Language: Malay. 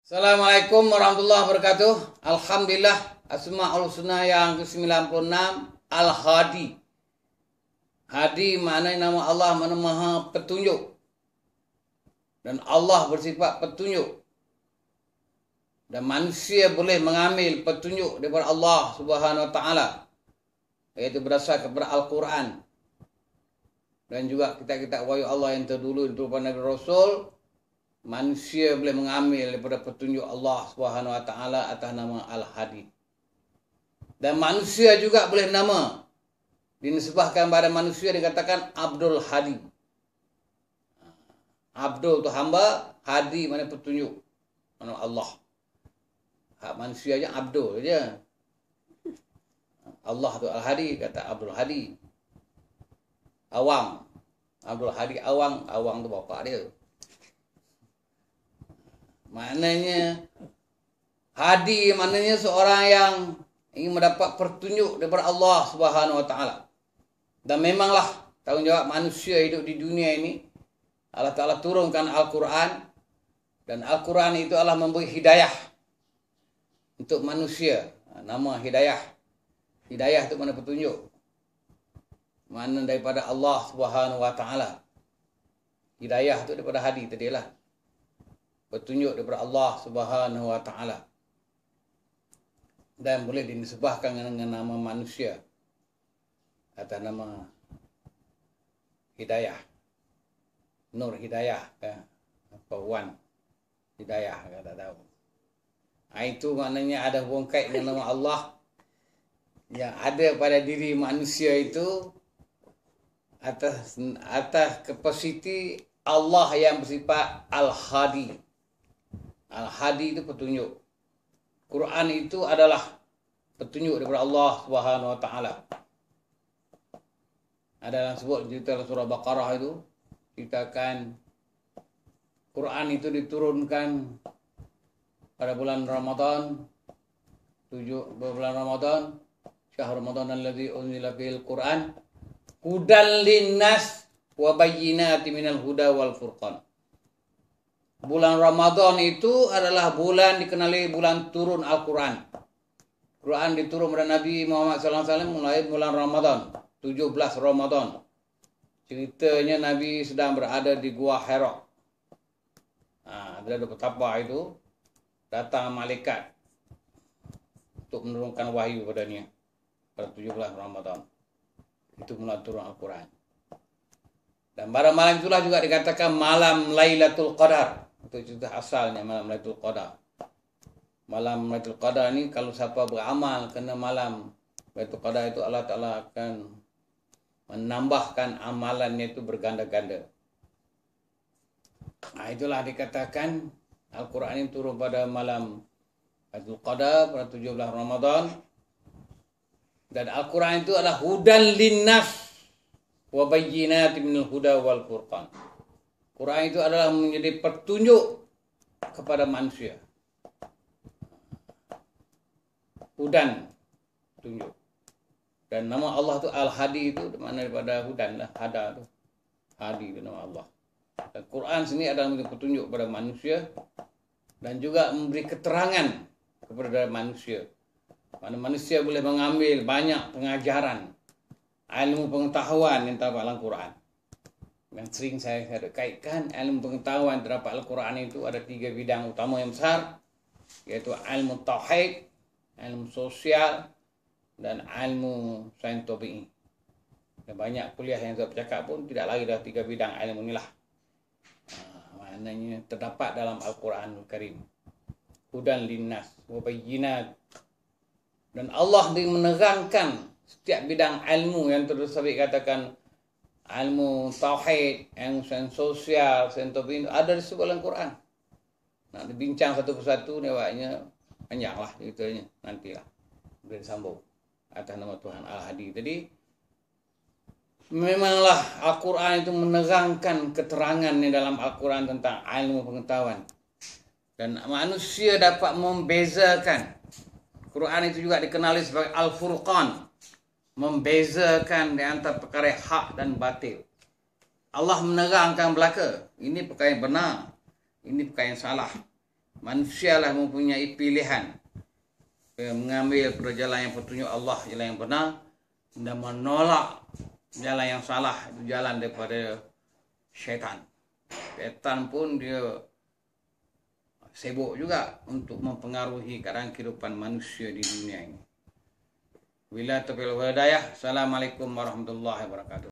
Assalamualaikum warahmatullahi wabarakatuh. Alhamdulillah, Asma'ul Husna yang ke-96, Al-Hadi. Hadi maknanya nama Allah, mana maha petunjuk. Dan Allah bersifat petunjuk. Dan manusia boleh mengambil petunjuk daripada Allah Subhanahu Wa Taala, iaitu berdasar kepada Al-Quran. Dan juga kitab-kitab wahyu Allah yang terdulu daripada Nabi Rasul. Manusia boleh mengambil daripada petunjuk Allah Subhanahu Wa Taala atas nama Al-Hadi. Dan manusia juga boleh nama dinisbahkan pada manusia, dikatakan Abdul Hadi. Abdul tu hamba, Hadi mana petunjuk, mana Allah. Hak manusia je Abdul je. Allah tu Al-Hadi, kata Abdul Hadi. Awang, Abdul Hadi Awang, Awang tu bapa dia. Maknanya Hadi maknanya seorang yang ingin mendapat petunjuk daripada Allah Subhanahu Wa Taala. Dan memanglah tanggungjawab manusia hidup di dunia ini, Allah Taala turunkan Al-Quran, dan Al-Quran itu Allah memberi hidayah untuk manusia. Nama hidayah. Hidayah itu mana petunjuk. Mana daripada Allah Subhanahu Wa Taala. Hidayah itu daripada Hadi tadilah. Petunjuk daripada Allah Subhanahu Wa Taala. Dan boleh dinisbahkan dengan nama manusia atas nama Hidayah. Nur Hidayah ke apa Wan Hidayah ke tak tahu. Itu maknanya ada hubungan kait dengan nama Allah yang ada pada diri manusia itu atas kapasiti Allah yang bersifat Al-Hadi. Al-Hadi itu petunjuk. Quran itu adalah petunjuk daripada Allah Subhanahu Wa Taala. Ada yang sebut cerita surah Baqarah itu, ceritakan Quran itu diturunkan pada bulan Ramadan, bulan Ramadan, syahr Ramadan alladzi unzila fihil Quran hudan linnas wa bayyinatin minal huda wal furqan. Bulan Ramadan itu adalah bulan dikenali bulan turun Al-Quran. Quran diturun kepada Nabi Muhammad SAW mulai bulan Ramadan, 17 Ramadan. Ceritanya Nabi sedang berada di Gua Hira. Bila ada petapa itu, datang malaikat untuk menurunkan wahyu padanya pada 17 Ramadan. Itu mula turun Al-Quran. Dan pada malam itulah juga dikatakan malam Lailatul Qadar. Itu cerita asalnya malam Lailatul Qadar. Malam Lailatul Qadar ni kalau siapa beramal kena malam Lailatul Qadar itu, Allah Ta'ala akan menambahkan amalannya itu berganda-ganda. Itulah dikatakan Al-Quran ini turun pada malam Lailatul Qadar pada 17 Ramadan. Dan Al-Quran itu adalah hudan linnas wa bayyinatin minal huda wal furqan. Quran itu adalah menjadi petunjuk kepada manusia. Hudan, petunjuk. Dan nama Allah itu Al-Hadi itu mana daripada hudan lah, hada tu. Hadi itu nama Allah. Dan Quran sini adalah menjadi petunjuk kepada manusia dan juga memberi keterangan kepada manusia. Mana manusia boleh mengambil banyak pengajaran, ilmu pengetahuan yang terdapat dalam Quran. Yang sering saya kaitkan, ilmu pengetahuan terdapat Al-Quran itu ada 3 bidang utama yang besar, iaitu ilmu tauhid, ilmu sosial, dan ilmu sains tabi'i. Dan banyak kuliah yang saya bercakap pun tidak lari dari 3 bidang ilmu inilah. Maknanya terdapat dalam Al-Quranul Karim. Hudan linnas wa bayyinat. Dan Allah menerangkan setiap bidang ilmu yang tersebut, katakan ilmu tauhid, ilmu sains sosial, sains tabi'in ada di dalam Quran. Nak dibincang satu persatu ni awaknya panjanglah ceritanya, nantilah boleh disambung atas nama Tuhan Al-Hadi. Jadi memanglah Al-Quran itu menerangkan keterangan di dalam Al-Quran tentang ilmu pengetahuan. Dan manusia dapat membezakan. Quran itu juga dikenali sebagai Al-Furqan, membezakan di antara perkara hak dan batil. Allah menerangkan belaka, ini perkara yang benar, ini perkara yang salah. Manusia lah mempunyai pilihan mengambil jalan yang petunjuk Allah, jalan yang benar, dan menolak jalan yang salah, itu jalan daripada syaitan. Syaitan pun dia sibuk juga untuk mempengaruhi keadaan kehidupan manusia di dunia ini. Bila taufiq wal hidayah. Assalamualaikum warahmatullahi wabarakatuh.